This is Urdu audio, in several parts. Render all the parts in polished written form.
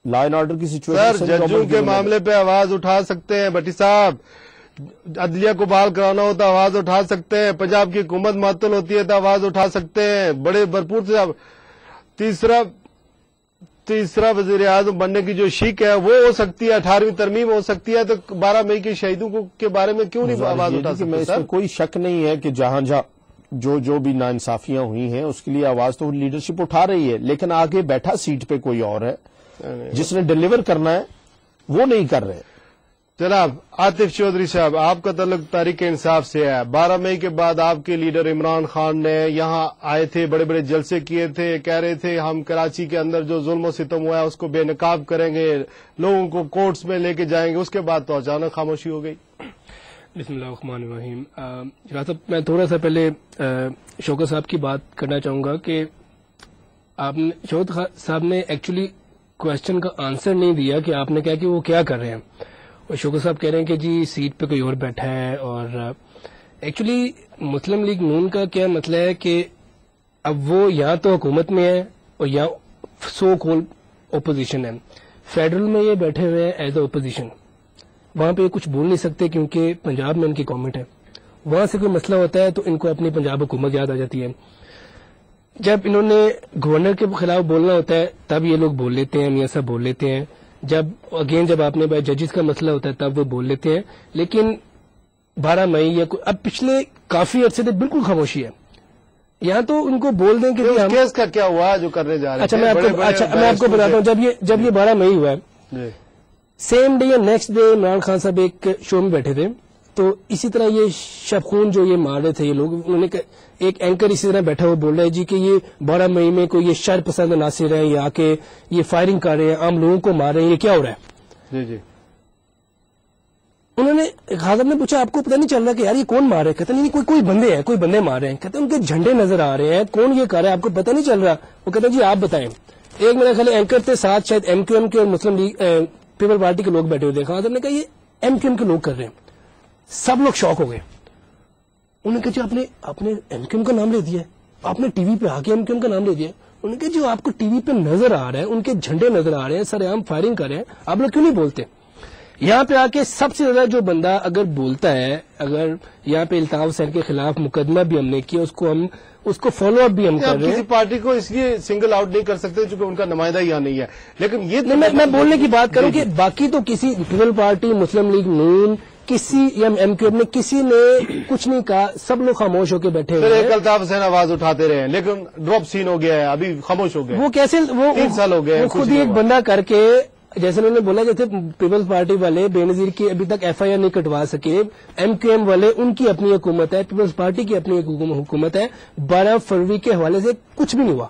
لا اینڈ آرڈر کی سچویشن ججوں کے معاملے پہ آواز اٹھا سکتے ہیں بھٹی صاحب، عدلیہ کو بحال کرانا ہوتا آواز اٹھا سکتے ہیں، پنجاب کی حکومت معطل ہوتی ہے تو آواز اٹھا سکتے ہیں، بڑے بھرپور سے۔ تیسرا وزیر اعظم بننے کی جو شک ہے وہ ہو سکتی ہے، 18ویں ترمیم ہو سکتی ہے، تو 12 مئی کے شہیدوں کے بارے میں کیوں نہیں آواز اٹھا سکتے؟ اس میں کوئی شک نہیں ہے کہ جہاں جو بھی ناانصافیاں ہوئی ہیں اس کے لیے آواز تو لیڈرشپ اٹھا رہی ہے، لیکن آگے بیٹھا سیٹ پہ کوئی اور ہے جس نے ڈیلیور کرنا ہے، وہ نہیں کر رہے۔ جناب عاطف چودھری صاحب، آپ کا تعلق تحریک انصاف سے ہے، 12 مئی کے بعد آپ کے لیڈر عمران خان نے یہاں آئے تھے، بڑے بڑے جلسے کیے تھے، کہہ رہے تھے ہم کراچی کے اندر جو ظلم و ستم ہوا ہے اس کو بے نقاب کریں گے، لوگوں کو کورٹس میں لے کے جائیں گے، اس کے بعد تو اچانک خاموشی ہو گئی۔ بسم اللہ الرحمن الرحیم۔ جناب صاحب، میں تھوڑا سا پہلے شوکت صاحب کی بات کرنا چاہوں گا کہ آپ نے شوکت صاحب نے ایکچولی کوشچن کا آنسر نہیں دیا کہ آپ نے کہا کہ وہ کیا کر رہے ہیں، اور شوکت صاحب کہہ رہے ہیں کہ جی سیٹ پہ کوئی اور بیٹھا ہے، اور ایکچولی مسلم لیگ نون کا کیا مسئلہ ہے کہ اب وہ یا تو حکومت میں ہے اور یا سو کول اپوزیشن ہے۔ فیڈرل میں یہ بیٹھے ہوئے ہیں ایز اے اپوزیشن، وہاں پہ یہ کچھ بول نہیں سکتے کیونکہ پنجاب میں ان کی گورنمنٹ ہے، وہاں سے کوئی مسئلہ ہوتا ہے تو ان کو اپنی پنجاب حکومت یاد آ جاتی ہے۔ جب انہوں نے گورنر کے خلاف بولنا ہوتا ہے تب یہ لوگ بول لیتے ہیں، میاں صاحب بول لیتے ہیں، جب آپ نے ججز کا مسئلہ ہوتا ہے تب وہ بول لیتے ہیں، لیکن 12 مئی یا اب پچھلے کافی عرصے تک بالکل خاموشی ہے۔ یہاں تو ان کو بول دیں کہ کیس کا کیا ہوا جو کرنے جا رہے ہیں؟ اچھا میں آپ کو بتاتا ہوں، جب یہ 12 مئی ہوا ہے، سیم ڈے یا نیکسٹ ڈے عمران خان صاحب ایک شو میں بیٹھے تھے، تو اسی طرح یہ شب خون جو یہ مار رہے تھے یہ لوگ، انہوں نے ایک اینکر اسی طرح بیٹھا ہوا بول رہا ہے جی کہ یہ 12 مئی میں کوئی یہ شر پسند عناصر ہیں، یہ آ کے یہ فائرنگ کر رہے ہیں، عام لوگوں کو مار رہے ہیں، یہ کیا ہو رہا ہے؟ جی جی۔ انہوں نے خاصم نے پوچھا آپ کو پتہ نہیں چل رہا کہ یار یہ کون مار رہے ہیں؟ کہتے نہیں کوئی بندے ہیں، کوئی بندے مار رہے ہیں، کہتے ہیں ان کے جھنڈے نظر آ رہے ہیں، کون یہ کر رہا ہے آپ کو پتہ نہیں چل رہا؟ وہ کہتے ہیں جی آپ بتائیں۔ ایک میرا خیال اینکر تھے ساتھ، شاید ایم کیو ایم کے اور مسلم لیگ پیپل پارٹی کے لوگ بیٹھے ہوئے تھے، خاصم نے کہا یہ ایم کیو ایم کے لوگ کر رہے ہیں، سب لوگ شوق ہو گئے۔ انہوں نے کہا جی آپ نے ایم کیو ایم کا نام لے دیا ہے، آپ نے ٹی وی پہ آ کے ایم کیو ایم کا نام لے دیا ہے۔ انہوں نے کہا جو آپ کو ٹی وی پہ نظر آ رہا ہے، ان کے جھنڈے نظر آ رہے ہیں، سر عام فائرنگ کر رہے ہیں، آپ لوگ کیوں نہیں بولتے؟ یہاں پہ آ کے سب سے زیادہ جو بندہ اگر بولتا ہے، اگر یہاں پہ الطاف حسین کے خلاف مقدمہ بھی ہم نے کیا، اس کو فالو اپ بھی ہم کر رہے ہیں۔ کسی پارٹی کو اس لیے سنگل آؤٹ نہیں کر سکتے چونکہ ان کا نمائندہ یہاں نہیں ہے، لیکن یہ میں بولنے کی بات کروں کہ باقی تو کسی پیپل پارٹی، مسلم لیگ نون، کسی یا ایم کیو ایم نے کسی نے کچھ نہیں کہا، سب لوگ خاموش ہو کے بیٹھے ہوئے ہیں۔ الطاف حسین آواز اٹھاتے رہے ہیں لیکن ڈراپ سین ہو گیا ہے، ابھی خاموش ہو گئے۔ وہ کیسے 3 سال ہو گئے، وہ خود ہی ایک بندہ کر کے، جیسے انہوں نے بولا جیسے پیپلز پارٹی والے بے نظیر کی ابھی تک ایف آئی آر نہیں کٹوا سکے، ایم کیو ایم والے ان کی اپنی حکومت ہے، پیپلز پارٹی کی اپنی حکومت ہے، 12 فروری کے حوالے سے کچھ بھی نہیں ہوا۔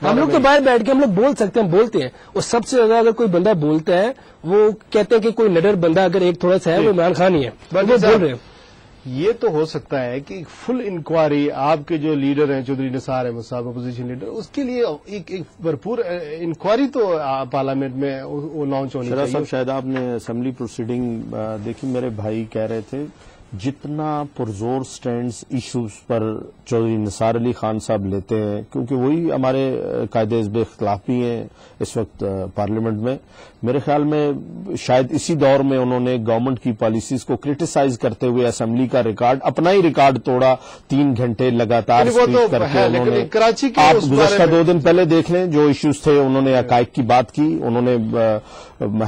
ہم لوگ تو باہر بیٹھ کے ہم لوگ بول سکتے ہیں، بولتے ہیں، اور سب سے زیادہ اگر کوئی بندہ بولتا ہے وہ کہتے ہیں کہ کوئی نڈر بندہ اگر ایک تھوڑا سا ہے وہ عمران خان ہی ہے، وہ بول رہے ہیں۔ یہ تو ہو سکتا ہے کہ فل انکوائری آپ کے جو لیڈر ہیں چودھری نثار احمد صاحب اپوزیشن لیڈر، اس کے لیے ایک بھرپور انکوائری تو پارلیمنٹ میں لانچ ہونی چاہیے۔ صاحب شاید آپ نے اسمبلی پروسیڈنگ دیکھی، میرے بھائی کہہ رہے تھے جتنا پرزور سٹینڈز ایشوز پر چودھری نثار علی خان صاحب لیتے ہیں، کیونکہ وہی ہمارے قائد حزب اختلاف بھی ہیں اس وقت پارلیمنٹ میں، میرے خیال میں شاید اسی دور میں انہوں نے گورنمنٹ کی پالیسیز کو کرٹیسائز کرتے ہوئے اسمبلی کا ریکارڈ، اپنا ہی ریکارڈ توڑا، 3 گھنٹے لگاتار اسپیچ کر کے انہوں نے۔ آپ گزشتہ 2 دن پہلے دیکھ لیں جو ایشوز تھے، انہوں نے حقائق کی بات کی، انہوں نے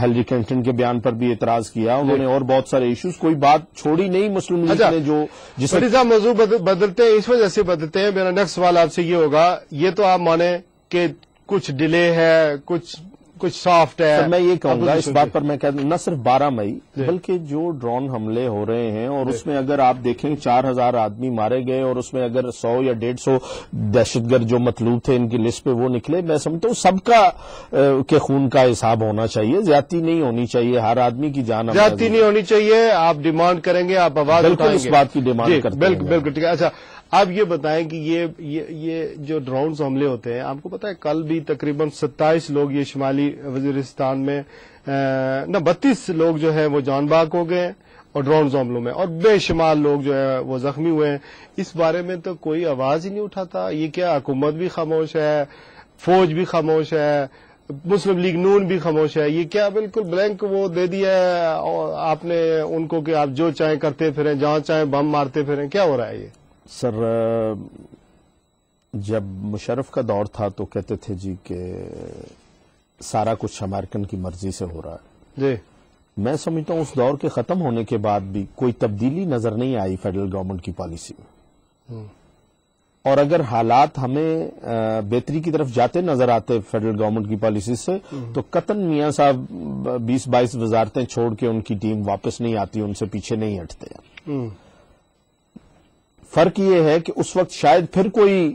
ہیلری کلنٹن کے بیان پر بھی اعتراض کیا، انہوں نے اور بہت سارے ایشوز، کوئی بات چھوڑی نہیں مسلم لیگ نے جو جس صاحب موضوع بدلتے ہیں، اس وجہ سے بدلتے ہیں۔ میرا نیکسٹ سوال آپ سے یہ ہوگا، یہ تو آپ مانیں کہ کچھ ڈیلے ہے، کچھ سافٹ ہے، میں یہ کہوں گا اس بات پر، میں کہتا ہوں نہ صرف 12 مئی بلکہ جو ڈرون حملے ہو رہے ہیں، اور اس میں اگر آپ دیکھیں 4000 آدمی مارے گئے، اور اس میں اگر 100 یا 150 دہشت گرد جو مطلوب تھے ان کی لسٹ پہ وہ نکلے، میں سمجھتا ہوں سب کا کے خون کا حساب ہونا چاہیے، زیادتی نہیں ہونی چاہیے، ہر آدمی کی جان زیادتی نہیں ہونی چاہیے۔ آپ ڈیمانڈ کریں گے، آپ آواز اٹھائیں گے، اس بات کی ڈیمانڈ کرتے ہیں۔ بالکل ٹھیک ہے۔ اچھا آپ یہ بتائیں کہ یہ جو ڈرونز حملے ہوتے ہیں، آپ کو پتا ہے کل بھی تقریباً 27 لوگ یہ شمالی وزیرستان میں 32 لوگ جو ہے وہ جان باک ہو گئے اور ڈرونز حملوں میں، اور بے شمار لوگ جو ہے وہ زخمی ہوئے ہیں۔ اس بارے میں تو کوئی آواز ہی نہیں اٹھاتا، یہ کیا حکومت بھی خاموش ہے، فوج بھی خاموش ہے، مسلم لیگ نون بھی خاموش ہے. یہ کیا بالکل بلینک وہ دے دیا ہے اور آپ نے ان کو کہ آپ جو چاہیں کرتے پھریں, جہاں چاہیں بم مارتے پھریں؟ کیا ہو رہا ہے یہ؟ سر جب مشرف کا دور تھا تو کہتے تھے جی کہ سارا کچھ امریکن کی مرضی سے ہو رہا ہے. جی میں سمجھتا ہوں اس دور کے ختم ہونے کے بعد بھی کوئی تبدیلی نظر نہیں آئی فیڈرل گورنمنٹ کی پالیسی میں, اور اگر حالات ہمیں بہتری کی طرف جاتے نظر آتے فیڈرل گورنمنٹ کی پالیسی سے تو قطعاً میاں صاحب 20-22 وزارتیں چھوڑ کے ان کی ٹیم واپس نہیں آتی, ان سے پیچھے نہیں ہٹتے. فرق یہ ہے کہ اس وقت شاید پھر کوئی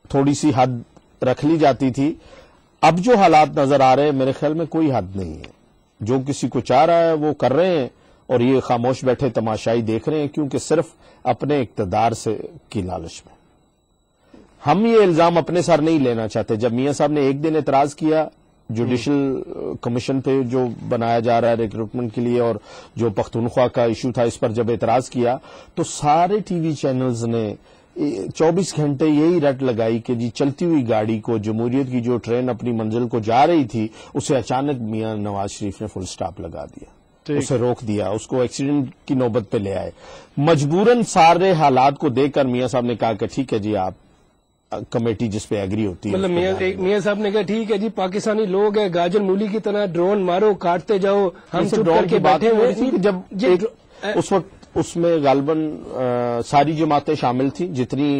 تھوڑی سی حد رکھ لی جاتی تھی. اب جو حالات نظر آ رہے ہیں میرے خیال میں کوئی حد نہیں ہے. جو کسی کو چاہ رہا ہے وہ کر رہے ہیں, اور یہ خاموش بیٹھے تماشائی دیکھ رہے ہیں, کیونکہ صرف اپنے اقتدار سے کی لالچ میں. ہم یہ الزام اپنے سر نہیں لینا چاہتے. جب میاں صاحب نے ایک دن اعتراض کیا جوڈیشل کمیشن پہ جو بنایا جا رہا ہے ریکروٹمنٹ کے لیے, اور جو پختونخوا کا ایشو تھا اس پر جب اعتراض کیا, تو سارے ٹی وی چینلز نے 24 گھنٹے یہی رٹ لگائی کہ جی چلتی ہوئی گاڑی کو, جمہوریت کی جو ٹرین اپنی منزل کو جا رہی تھی, اسے اچانک میاں نواز شریف نے فل سٹاپ لگا دیا, اسے روک دیا, اس کو ایکسیڈنٹ کی نوبت پہ لے آئے. مجبوراً سارے حالات کو دیکھ کر میاں صاحب نے کہا کہ ٹھیک ہے جی, آپ کمیٹی جس پہ ایگری ہوتی ہے. مطلب میاں صاحب نے کہا ٹھیک ہے جی, پاکستانی لوگ ہیں, گاجر مولی کی طرح ڈرون مارو, کاٹتے جاؤ, ہم چپ کر کے بیٹھے ہوئے. جب اس وقت اس میں غالباً ساری جماعتیں شامل تھیں جتنی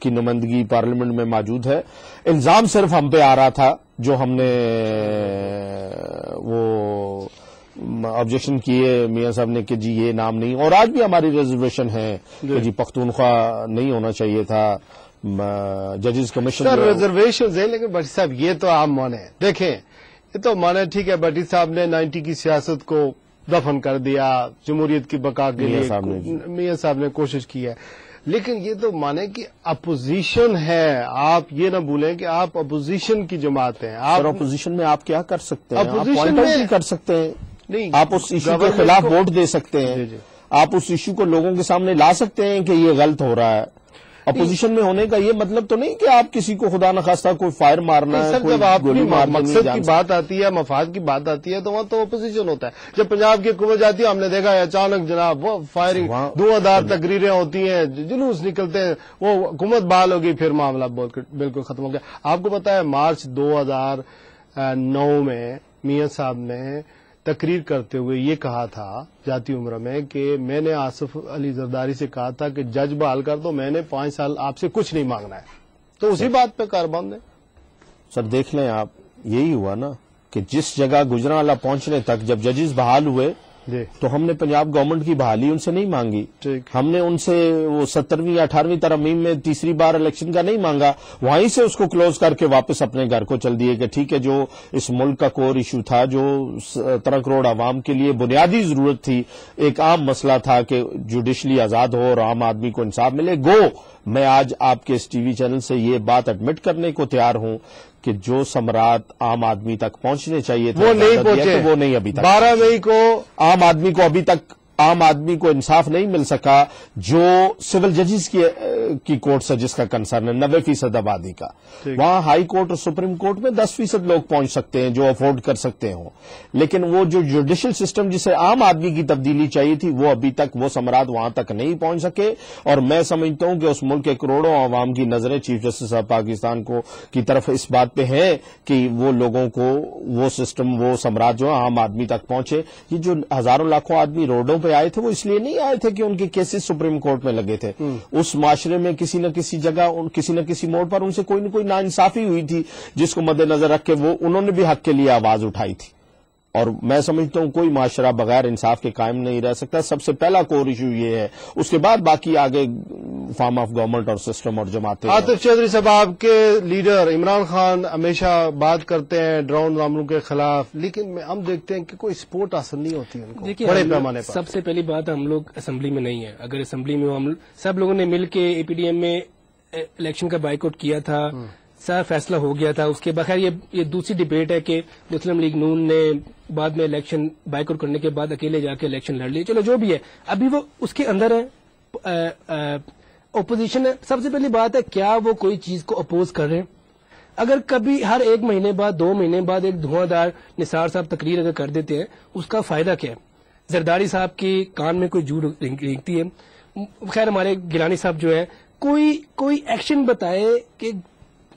کی نمائندگی پارلیمنٹ میں موجود ہے. الزام صرف ہم پہ آ رہا تھا جو ہم نے وہ آبجیکشن کیے میاں صاحب نے کہ جی یہ نام نہیں, اور آج بھی ہماری ریزرویشن ہے کہ جی پختونخوا نہیں ہونا چاہیے تھا. ججز کمیشن ریزرویشن ہے, لیکن بٹی صاحب یہ تو عام مانے ہیں. دیکھیں یہ تو مانے ٹھیک ہے, بٹی صاحب نے 90 کی سیاست کو دفن کر دیا, جمہوریت کی بقا کے لیے میاں صاحب نے کوشش کی ہے, لیکن یہ تو مانے کہ اپوزیشن ہے. آپ یہ نہ بھولیں کہ آپ اپوزیشن کی جماعت ہیں. آپ اپوزیشن میں آپ کیا کر سکتے ہیں؟ اپوزیشن میں کر سکتے ہیں نہیں, آپ اس ایشو کے خلاف ووٹ دے سکتے ہیں, آپ اس ایشو کو لوگوں کے سامنے لا سکتے ہیں کہ یہ غلط ہو رہا ہے. اپوزیشن میں ہونے کا یہ مطلب تو نہیں کہ آپ کسی کو خدا نخواستہ کوئی فائر مارنا ہے. جب آپ کی مقصد کی بات آتی ہے, مفاد کی بات آتی ہے, تو وہاں تو اپوزیشن ہوتا ہے. جب پنجاب کی حکومت جاتی ہے, ہم نے دیکھا ہے اچانک جناب وہ فائرنگ, دھواں تقریریں ہوتی ہیں, جلوس نکلتے ہیں, وہ حکومت بحال ہو گئی, پھر معاملہ بالکل ختم ہو گیا. آپ کو پتا ہے مارچ 2009 میں میاں صاحب نے تقریر کرتے ہوئے یہ کہا تھا جاتی عمرہ میں کہ میں نے آصف علی زرداری سے کہا تھا کہ جج بحال کر دو, میں نے 5 سال آپ سے کچھ نہیں مانگنا ہے. تو اسی بات پہ کاربند ہے. سر دیکھ لیں آپ, یہی ہوا نا کہ جس جگہ گجرانوالہ پہنچنے تک جب ججز بحال ہوئے تو ہم نے پنجاب گورنمنٹ کی بحالی ان سے نہیں مانگی. ہم نے ان سے وہ 17ویں یا 18ویں ترمیم میں تیسری بار الیکشن کا نہیں مانگا, وہیں سے اس کو کلوز کر کے واپس اپنے گھر کو چل دیے کہ ٹھیک ہے جو اس ملک کا کور ایشو تھا, جو 17 کروڑ عوام کے لیے بنیادی ضرورت تھی, ایک عام مسئلہ تھا کہ جوڈیشلی آزاد ہو اور عام آدمی کو انصاف ملے. میں آج آپ کے اس ٹی وی چینل سے یہ بات ایڈمٹ کرنے کو تیار ہوں کہ جو ثمرات عام آدمی تک پہنچنے چاہیے تھے وہ نہیں پہنچے, وہ نہیں ابھی تک. 12 مئی کو عام آدمی کو ابھی تک عام آدمی کو انصاف نہیں مل سکا جو سول ججز کی کورٹ سے جس کا کنسرن ہے 90% آبادی کا. وہاں ہائی کورٹ اور سپریم کورٹ میں 10% لوگ پہنچ سکتے ہیں جو افورڈ کر سکتے ہوں, لیکن وہ جو جوڈیشل سسٹم جسے عام آدمی کی تبدیلی چاہیے تھی وہ ابھی تک وہ ثمرات وہاں تک نہیں پہنچ سکے. اور میں سمجھتا ہوں کہ اس ملک کے کروڑوں عوام کی نظریں چیف جسٹس آف پاکستان کو کی طرف اس بات پہ ہیں کہ وہ لوگوں کو وہ سسٹم وہ ثمرات جو عام آدمی تک پہنچے. یہ جو ہزاروں لاکھوں آدمی روڈوں پہ آئے تھے وہ اس لیے نہیں آئے تھے کہ ان کے کیسز سپریم کورٹ میں لگے تھے. اس معاشرے میں کسی نہ کسی جگہ کسی نہ کسی موڑ پر ان سے کوئی نہ کوئی ناانصافی ہوئی تھی جس کو مد نظر رکھ کے وہ انہوں نے بھی حق کے لیے آواز اٹھائی تھی. اور میں سمجھتا ہوں کوئی معاشرہ بغیر انصاف کے قائم نہیں رہ سکتا. سب سے پہلا کور ایشو یہ ہے, اس کے بعد باقی آگے فارم آف گورنمنٹ اور سسٹم اور جماعتیں. عاطف چودھری صاحب, آپ کے لیڈر عمران خان ہمیشہ بات کرتے ہیں ڈرون حملوں کے خلاف, لیکن ہم دیکھتے ہیں کہ کوئی سپورٹ حاصل نہیں ہوتی ہے ان کو بڑے پیمانے پر. سب سے پہلی بات ہم لوگ اسمبلی میں نہیں ہیں. اگر اسمبلی میں ہم سب لوگوں نے مل کے اے پی ڈی ایم میں الیکشن کا بائیکاٹ کیا تھا, سارا فیصلہ ہو گیا تھا. اس کے بغیر یہ دوسری ڈبیٹ ہے کہ مسلم لیگ نون نے بعد میں الیکشن بائیکاٹ کرنے کے بعد اکیلے جا کے الیکشن لڑ لی. چلو جو بھی ہے, ابھی وہ اس کے اندر ہے, اپوزیشن ہے. سب سے پہلی بات ہے کیا وہ کوئی چیز کو اپوز کر رہے ہیں؟ اگر کبھی ہر 1 مہینے بعد 2 مہینے بعد ایک دھواں دار نثار صاحب تقریر اگر کر دیتے ہیں اس کا فائدہ کیا ہے؟ زرداری صاحب کے کان میں کوئی جو رینگتی ہے. خیر ہمارے گیلانی صاحب جو ہے کوئی ایکشن بتائے کہ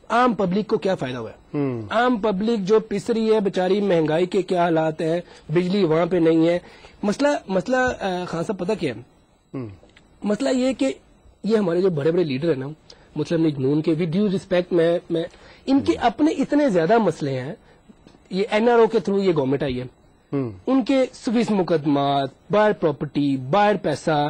عام پبلک کو کیا فائدہ ہوا ہے. عام پبلک جو پس رہی ہے بیچاری, مہنگائی کے کیا حالات ہیں, بجلی وہاں پہ نہیں ہے. مسئلہ خان صاحب پتہ کیا ہے؟ مسئلہ یہ کہ یہ ہمارے جو بڑے بڑے لیڈر ہیں نا مسلم لیگ نون کے, ود ڈیو ریسپیکٹ میں ان کے اپنے اتنے زیادہ مسئلے ہیں. یہ NRO کے تھرو یہ گورنمنٹ آئی ہے, ان کے سویس مقدمات, باہر پراپرٹی, باہر پیسہ,